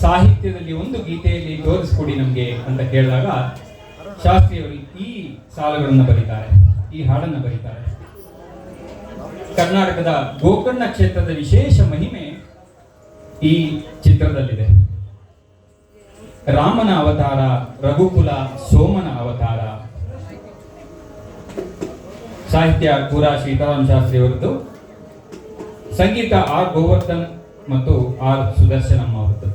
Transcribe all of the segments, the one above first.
ಸಾಹಿತ್ಯದಲ್ಲಿ ಒಂದು ಗೀತೆಯಲ್ಲಿ ತೋರಿಸ್ಕೊಡಿ ನಮಗೆ ಅಂತ ಕೇಳಿದಾಗ ಶಾಸ್ತ್ರಿಯವರು ಈ ಸಾಲುಗಳನ್ನು ಬರೀತಾರೆ, ಈ ಹಾಡನ್ನು ಬರೀತಾರೆ. ಕರ್ನಾಟಕದ ಗೋಕರ್ಣ ಕ್ಷೇತ್ರದ ವಿಶೇಷ ಮಹಿಮೆ ಈ ಚಿತ್ರದಲ್ಲಿದೆ. ರಾಮನ ಅವತಾರ, ರಘುಕುಲ ಸೋಮನ ಅವತಾರ. ಸಾಹಿತ್ಯ ಕೂರಾ ಸೀತಾರಾಮ್ ಶಾಸ್ತ್ರಿ ಅವರದ್ದು, ಸಂಗೀತ ಆರ್ ಗೋವರ್ಧನ್ ಮತ್ತು ಆರ್ ಸುದರ್ಶನಂ ಅವರದ್ದು.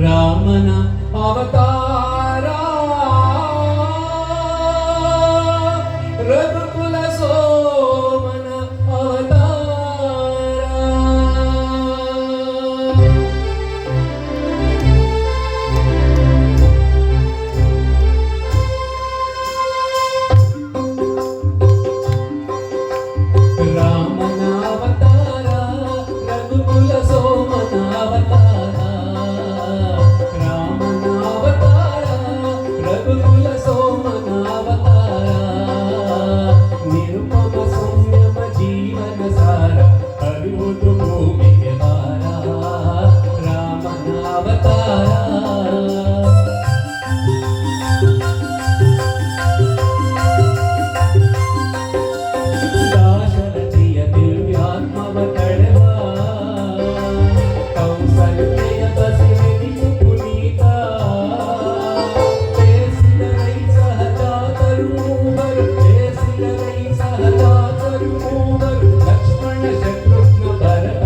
ರಾಮನ ಅವತಾರ ರಘುಕುಲ ಸೋಮನ ಅವತಾರ. ರಾಮನ ಅವತಾರ ರಘುಕುಲ ಸೋಮನ ಅವತಾರ. ರಾಮನ ಅವತಾರ ರಘುಕುಲ ಸೋಮನ ಅವತಾರ. ನಿರುಪಮ ಸಂಯಮ ಜೀವನ ಸಾರ ಅರಿವುದು ಭೂಮಿಗೆ ಭಾರ. ರಾಮನ ಅವತಾರ ದಾಶರಥಿಯ ದಿವ್ಯಾತ್ಮವ ತಳೆವ ಕೌಸಲ್ಯೆಯ ಬಸಿರೆನಿತು ಪುನೀತ. ಬೇಸಿದರೈ ಸಹಜಾತರು ಮೂವರು, ಬೇಸಿದರೈ ಸಹಜಾತರು ಮೂವರು, ಲಕ್ಷ್ಮಣ ಶತ್ರುಘ್ನ ಭರತ.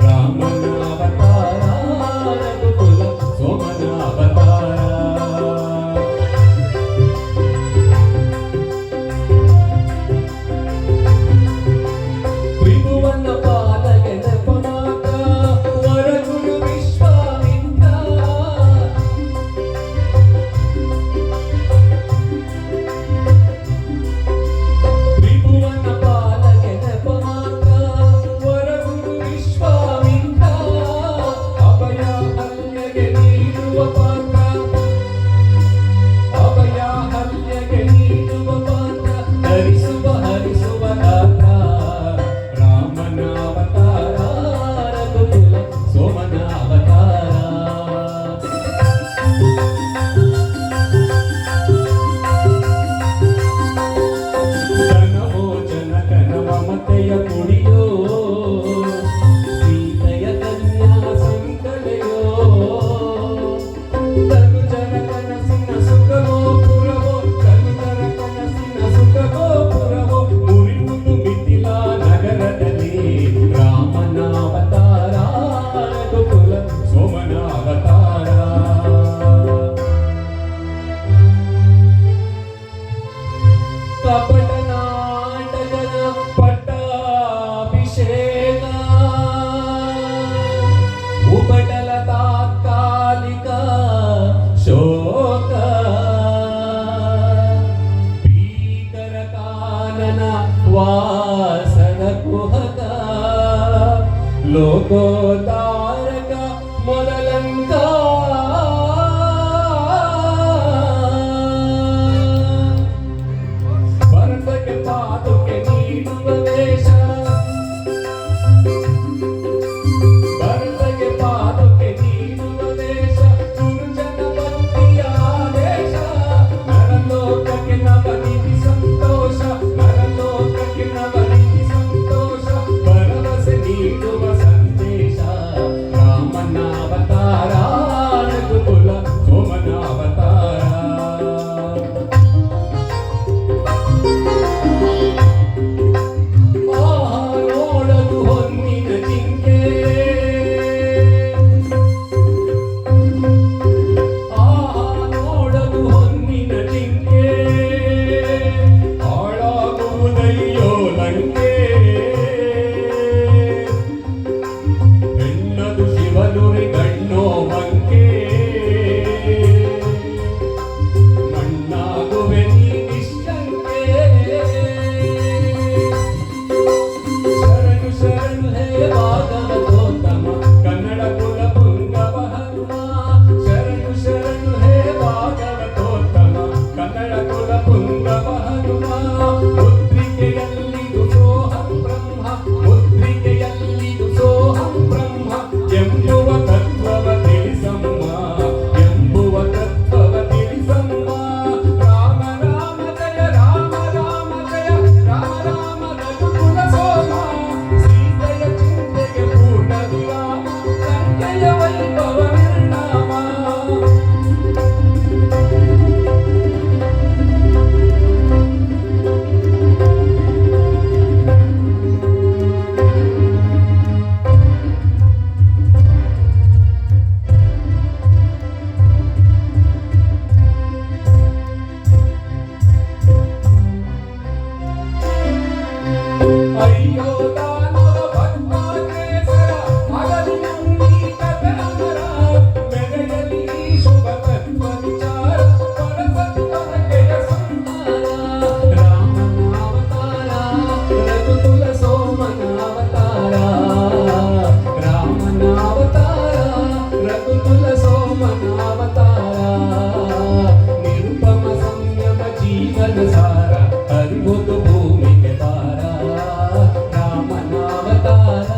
ರಾಮನ ಅವತಾರ ರಘುಕುಲ ಸೋಮನ ಅವತಾರ. ತ್ರಿಭುವನ ಪಾಲಗೆ ನೆಪಮಾತ ವರಗುರು ವಿಶ್ವಾಮಿತ್ರ. ತ್ರಿಭುವನ ಪಾಲಗೆ ನೆಪಮಾತ ವರಗುರು ವಿಶ್ವಾಮಿತ್ರ. ಅಭಯ ಹಲ್ಯಗೆ ನೀಡುವ ಪಾತ್ರ, ಅಭಯ ಹಲ್ಯಗೆ ನೀಡುವ ಪಾತ್ರ, ಧರಿಸುವ ಹರಿಸುವ ಗಾತ್ರ. ರಾಮನ ಅವತಾರ ರಘುಕುಲ ಸೋಮನ ಅವತಾರ. ಧನವೋ ಜನಕನ ಮಮತೆಯ ಕುಡಿಯೋ, ಸೀತೆಯ ಕನ್ಯಾ ಸಂಕಲೆಯೋ. ಧನುಜರ ಕನಸಿನ ಸುಖವೋ ಪುರವೋ, ಧನುಜರ ಕನಸಿನ ಸುಖವೋ ಪುರವೋ, ಮುರಿಯುವುದು ಮಿಥಿಲಾ ನಗರದಲ್ಲಿ. ರಾಮನ ಅವತಾರ ರಘುಕುಲ ಸೋಮನ ಅವತಾರ. ಕಪಟ ನಾಟಕದ ಪಟ್ಟಾಭಿಷೇಕ, ಉಪಟಲ ತಾತ್ಕಾಲಿಕ ಶೋಕ. ಭೀಕರ ಕಾನನ ವಾಸನ ಕುಹಕ, ಲೋಕೋದ್ಧಾರಕ ಮೊದಲಂಕ. ಭರತಕ್ಕೆ ಪಾದುಕೆ ನೀಡುವ ವೇಷ, ಭರತಕ್ಕೆ ಪಾದುಕೆ ನೀಡುವ ವೇಷ, ಗುರುಜನ ಭಕ್ತಿಯ ಆದೇಶ. ನರಲೋಕಕ್ಕೆ ನವನಿಧಿ ಸಂತೋಷ, ನರಲೋಕಕ್ಕೆ ನವನಿಧಿ ಸಂತೋಷ, ಭರವಸೆ ನೀಡುವ ಸಂದೇಶ. ದುರ್ಯೋಧನರ ಭಟ್ಟಾಗ್ರೇಸರ ಅಗಲಿನಲ್ಲಿ ಕಥನಮರ ಮೆರೆಯಲಿ ಶುಭ ತತ್ವ ವಿಚಾರ ಪರಸತ್ವತೆಯ ಸಂಹಾರ ರಾಮನ ಅವತಾರ ರಘುಕುಲ ಸೋಮನ ಅವತಾರ ರಾಮನ ಅವತಾರ ರಘುಕುಲ ಸೋಮನ ಅವತಾರ ನಿರುಪಮ ಸಂಯಮ ಜೀವನ ಸಾರ ಹರಿವುದು ಭೂಮಿಗೆ ಭಾರ ರಾಮನ ಅವತಾರ